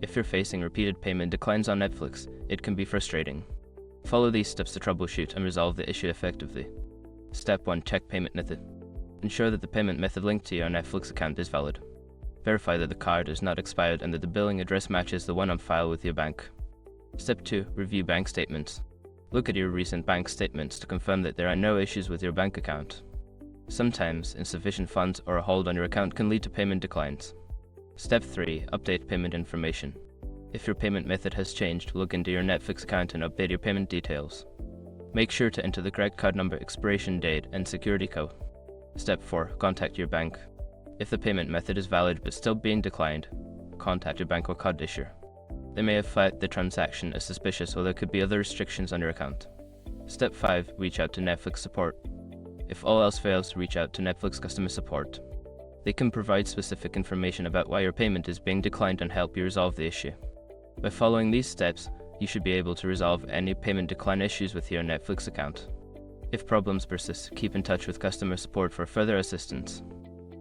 If you're facing repeated payment declines on Netflix, it can be frustrating. Follow these steps to troubleshoot and resolve the issue effectively. Step 1. Check payment method. Ensure that the payment method linked to your Netflix account is valid. Verify that the card is not expired and that the billing address matches the one on file with your bank. Step 2. Review bank statements. Look at your recent bank statements to confirm that there are no issues with your bank account. Sometimes, insufficient funds or a hold on your account can lead to payment declines. Step 3. Update payment information. If your payment method has changed, log into your Netflix account and update your payment details. Make sure to enter the correct card number, expiration date, and security code. Step 4. Contact your bank. If the payment method is valid but still being declined, contact your bank or card issuer. They may have flagged the transaction as suspicious, or there could be other restrictions on your account. Step 5. Reach out to Netflix support. If all else fails, reach out to Netflix customer support. They can provide specific information about why your payment is being declined and help you resolve the issue. By following these steps, you should be able to resolve any payment decline issues with your Netflix account. If problems persist, keep in touch with customer support for further assistance.